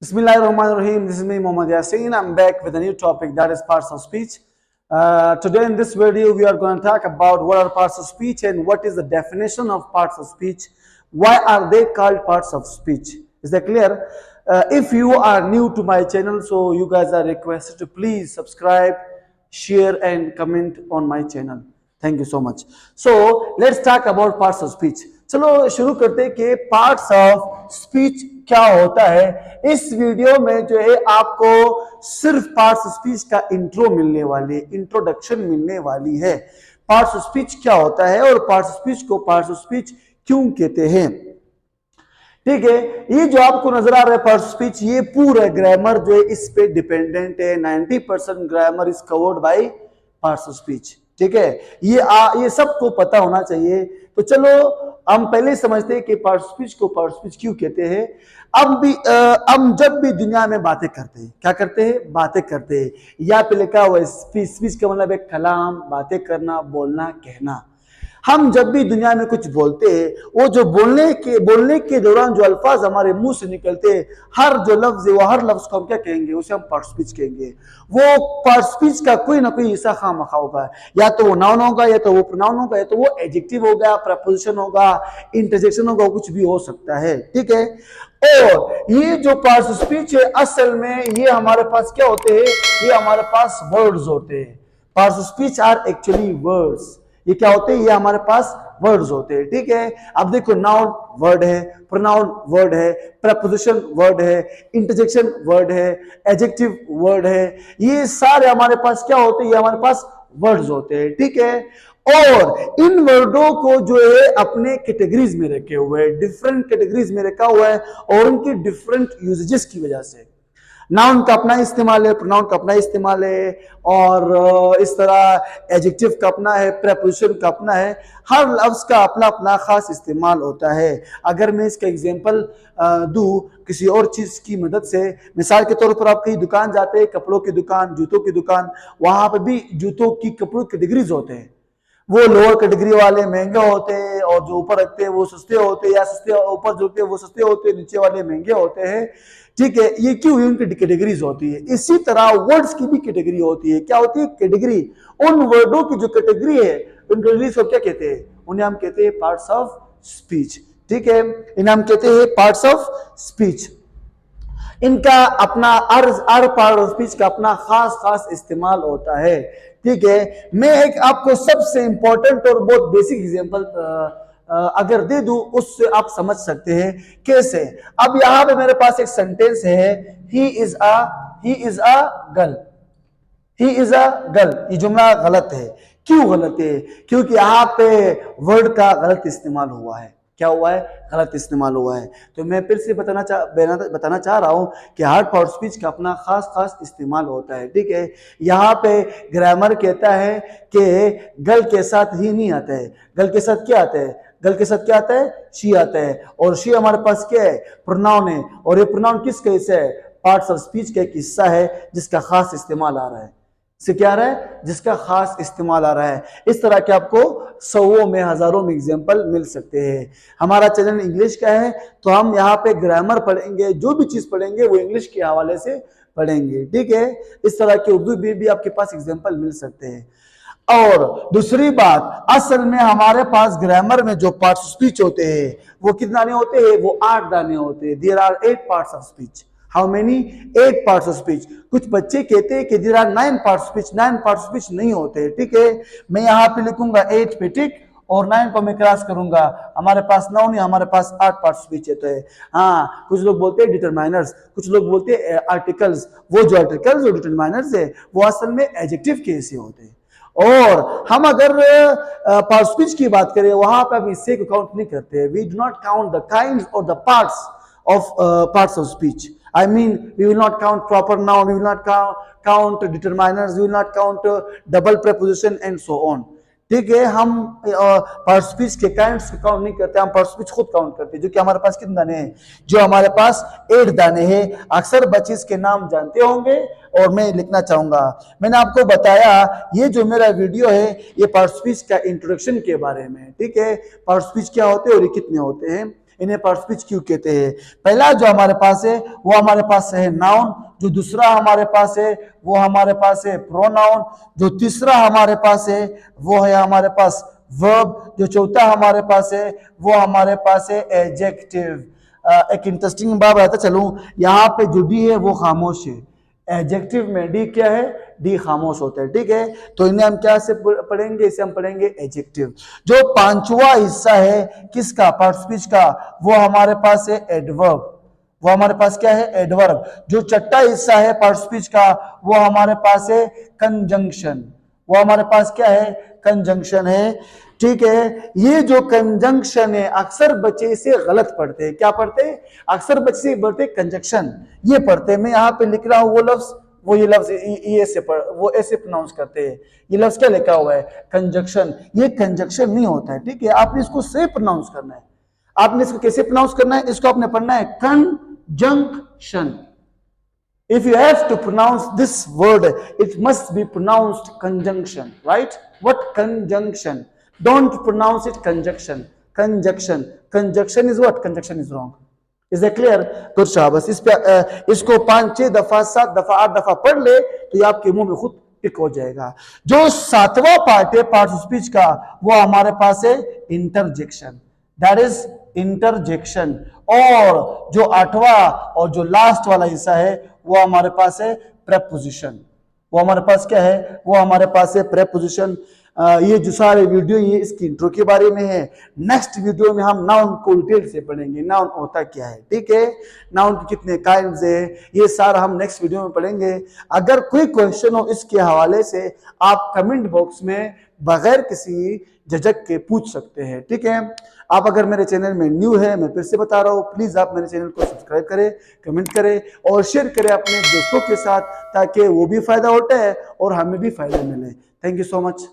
Bismillahirrahmanirrahim. This is me, Mohammad Yasin. I'm back with a new topic, that is parts of speech. Today in this video, we are going to talk about what are parts of speech and what is the definition of parts of speech. Why are they called parts of speech? Is that clear? If you are new to my channel, so you guys are requested to please subscribe, share and comment on my channel. Thank you so much. So let's talk about parts of speech. चलो शुरू करते हैं कि parts of speech क्या होता है. इस video में जो है आपको सिर्फ पार्ट्स ऑफ स्पीच का इंट्रो मिलने वाली, इंट्रोडक्शन मिलने वाली है. पार्ट्स ऑफ स्पीच क्या होता है और पार्ट्स ऑफ स्पीच को पार्ट्स ऑफ स्पीच क्यों कहते हैं. ठीक है, ये जो आपको नजर आ रहा है पार्ट्स ऑफ स्पीच, ये पूरा ग्रामर जो है इस पे डिपेंडेंट है. 90% grammar is covered by parts of speech. ठीक है, ये सबको पता होना चाहिए. तो चलो हम पहले समझते हैं कि पार्ट्स ऑफ स्पीच को पार्ट्स ऑफ स्पीच क्यों कहते हैं. हम जब भी दुनिया में बातें करते हैं, क्या करते हैं? बातें करते हैं. यहाँ पे लिखा हुआ है स्पीच. स्पीच का मतलब है कलाम, बातें करना, बोलना, कहना. हम जब भी दुनिया में कुछ बोलते हैं, वो जो बोलने के दौरान जो अल्फाज हमारे मुंह से निकलते हैं, हर जो लफ्ज है वो हर लफ्ज को हम क्या कहेंगे? उसे हम पार्ट स्पीच कहेंगे. वो पार्ट स्पीच का कोई ना कोई हिस्सा खामखा होगा. या तो वो नाउन होगा, या तो वो प्रोनाउन होगा, या तो वो एडजेक्टिव होगा, प्रपोजिशन होगा, इंटरजेक्शन होगा, कुछ भी हो सकता है. ठीक है, और ये जो पार्ट स्पीच है असल में ये हमारे पास क्या होते हैं? ये हमारे पास वर्ड्स होते हैं. Part speech are actually words. ये क्या होते हैं? ये हमारे पास वर्ड्स होते हैं. ठीक है, अब देखो नाउन वर्ड है, प्रोनाउन वर्ड है, प्रपोजिशन वर्ड है, इंटरजेक्शन वर्ड है, एडजेक्टिव वर्ड है. ये सारे हमारे पास क्या होते हैं? ये हमारे पास वर्ड्स होते हैं. ठीक है, और इन वर्डों को जो है अपने कैटेगरीज में रखे हुए हैं, डिफरेंट कैटेगरीज में रखा हुआ है और उनकी डिफरेंट यूजेजेस की वजह से. नाउन का अपना इस्तेमाल है, प्रोनाउन का अपना इस्तेमाल है, और इस तरह एडजेक्टिव का अपना है, प्रीपोजिशन का अपना है. हर लफ्ज का अपना अपना खास इस्तेमाल होता है. अगर मैं इसका एग्जांपल दूं किसी और चीज की मदद से, मिसाल के तौर पर आप कहीं दुकान जाते हैं, कपड़ों की दुकान, जूतों की दुकान, वहां पर भी जूतों की कपड़ों कैटेगरीज होते हैं. वो लोअर कैटेगरी वाले महंगे होते हैं और जो ऊपर रखते हैं वो सस्ते होते हैं, या सस्ते ऊपर जो होते हैं वो सस्ते होते हैं, नीचे वाले महंगे होते हैं. ठीक है, ये क्यों? उनकी कैटेगरीज होती है. इसी तरह वर्ड्स की भी कैटेगरी होती है. क्या होती है? कैटेगरी. उन वर्डों की जो कैटेगरी है, उन कैटेगरीज को क्या कहते हैं? उन्हें हम कहते हैं पार्ट्स ऑफ स्पीच. ठीक है, इन्हें हम कहते हैं पार्ट्स ऑफ स्पीच. इनका अपना हर पार्ट ऑफ स्पीच का अपना खास खास इस्तेमाल होता है. ठीक है, मैं एक आपको सबसे इंपॉर्टेंट और बहुत बेसिक एग्जांपल अगर दे दूं, उससे आप समझ सकते हैं कैसे. अब यहां पे मेरे पास एक सेंटेंस है, he is a girl. He is a girl. ये जुमला गलत है. क्यों गलत है? क्योंकि यहां पे वर्ड का गलत इस्तेमाल हुआ है. क्या हुआ है? गलत इस्तेमाल हुआ है. तो मैं फिर से बताना चाह रहा हूं कि हर पार्ट ऑफ स्पीच का अपना खास खास इस्तेमाल होता है. ठीक है, यहाँ पे ग्रामर कहता है कि गर्ल के साथ ही नहीं आता है. गर्ल के साथ क्या आता है? गर्ल के साथ क्या आता है? शी आता है. और शी हमारे पास क्या है? प्रोनाउन है. और ये प्रोनाउन किसका हिस्सा है? पार्ट्स ऑफ स्पीच का एक हिस्सा है जिसका खास इस्तेमाल आ रहा है. से क्या आ रहा है? जिसका खास इस्तेमाल आ रहा है. इस तरह के आपको सौों में, हजारों में एग्जांपल मिल सकते हैं. हमारा चैनल इंग्लिश का है, तो हम यहाँ पे ग्रामर पढ़ेंगे. जो भी चीज पढ़ेंगे वो इंग्लिश के हवाले से पढ़ेंगे. ठीक है, इस तरह के उर्दू भी आपके पास एग्जांपल मिल सकते हैं. और दूसरी बात, असल में हमारे पास ग्रामर में जो पार्ट्स ऑफ स्पीच होते हैं वो कितने दाने होते हैं? वो 8 दाने होते हैं. There are 8 parts of speech. How many? 8 parts of speech. कुछ बच्चे कहते हैं कि there are 9 parts of speech. 9 parts of speech नहीं होते. ठीक है, मैं यहाँ पे लिखूंगा 8 पे टिक और 9 को मैं क्रॉस करूंगा. हमारे पास 9 नहीं, हमारे पास 8 पार्ट्स ऑफ स्पीच है. हाँ, कुछ लोग बोलते हैं डिटरमाइनर्स, कुछ लोग बोलते हैं आर्टिकल्स. वो जो आर्टिकल्स और डिटरमाइनर्स है वो असल में एडजेक्टिव के हिस्से होते हैं. और हम अगर पार्ट ऑफ स्पीच की बात करें, वहां पे हम इससे को काउंट नहीं करते. We do not count the kinds और the parts of speech. I mean, we will not count proper noun, we will not count determiners, we will not count double preposition and so on. ठीक है, हम part speech के kinds को count नहीं करते, हम part speech खुद count करते हैं. जो कि हमारे पास कितने दाने हैं? जो हमारे पास 8 दाने हैं. अक्सर बच्चे इसके नाम जानते होंगे और मैं लिखना चाहूंगा. मैंने आपको बताया ये जो मेरा वीडियो है ये पार्ट स्पीच का इंट्रोडक्शन के बारे में. ठीक है, पार्ट स्पीच क्या होते हैं और ये कितने होते हैं. इन्हें पार्ट ऑफ स्पीच क्यों कहते हैं? पहला जो हमारे पास है वो हमारे पास है नाउन, जो दूसरा हमारे पास है वो हमारे पास है प्रोनाउन, जो तीसरा हमारे पास है वो है हमारे पास वर्ब, जो चौथा हमारे पास है वो हमारे पास है एडजेक्टिव। एक इंटरेस्टिंग बात बताता चलूं, यहाँ पे जो डी है वो खामोश है। एडजेक्टिव में डी क्या है? डी खामोश होता है, ठीक है। तो इन्हें हम क्या से पढ़ेंगे? इसे हम पढ़ेंगे एडजेक्टिव। जो पांचवा हिस्सा है किसका? पार्ट ऑफ स्पीच का, वो हमारे पास है एडवर्ब। वो हमारे पास क्या है? एडवर्ब। जो छठा हिस्सा है पार्ट ऑफ स्पीच का वो हमारे पास है कंजंक्शन। वो हमारे पास क्या है? कंजंक्शन है, ठीक है। ये जो कंजंक्शन है अक्सर बच्चे इसे गलत पढ़ते हैं। क्या पढ़ते हैं? अक्सर बच्चे पढ़ते कंजंक्शन, ये पढ़ते हैं। मैं यहाँ पे लिख रहा हूँ वो लफ्ज, वो ये लफ्ज वो ऐसे प्रोनाउंस करते हैं। ये लफ्ज क्या लिखा हुआ है? कंजंक्शन। ये कंजंक्शन नहीं होता है, ठीक है। आपने इसको सही प्रोनाउंस करना है। आपने इसको कैसे प्रोनाउंस करना है? इसको आपने पढ़ना है conjunction. If you have to pronounce this word, it must be pronounced conjunction, right? What conjunction? Don't pronounce it conjunction. Conjunction. Conjunction is what? Conjunction is wrong. Is that clear? Good शाबाश। इसको 5, 6 दफा, 7 दफा, 8 दफा पढ़ ले तो ये आपके मुंह में खुद टिक हो जाएगा। जो सातवां पार्ट है पार्ट ऑफ स्पीच का वो हमारे पास है इंटरजेक्शन। That is interjection. और जो आठवां और जो लास्ट वाला हिस्सा है वो हमारे पास है प्रेपोजिशन। वो हमारे पास क्या है? वो हमारे पास है प्रेपोजिशन। ये जो सारे वीडियो ये इसकी इंट्रो के बारे में है। नेक्स्ट वीडियो में हम नाउन को डिटेल से पढ़ेंगे, नाउन होता क्या है, ठीक है। नाउन के कितने काइंड्स है ये सारा हम नेक्स्ट वीडियो में पढ़ेंगे। अगर कोई क्वेश्चन हो इसके हवाले से आप कमेंट बॉक्स में बगैर किसी झिझक के पूछ सकते हैं, ठीक है। आप अगर मेरे चैनल में न्यू है, मैं फिर से बता रहा हूँ, प्लीज आप मेरे चैनल को सब्सक्राइब करें, कमेंट करें और शेयर करें अपने दोस्तों के साथ, ताकि वो भी फायदा उठाए और हमें भी फायदा मिले। Thank you so much.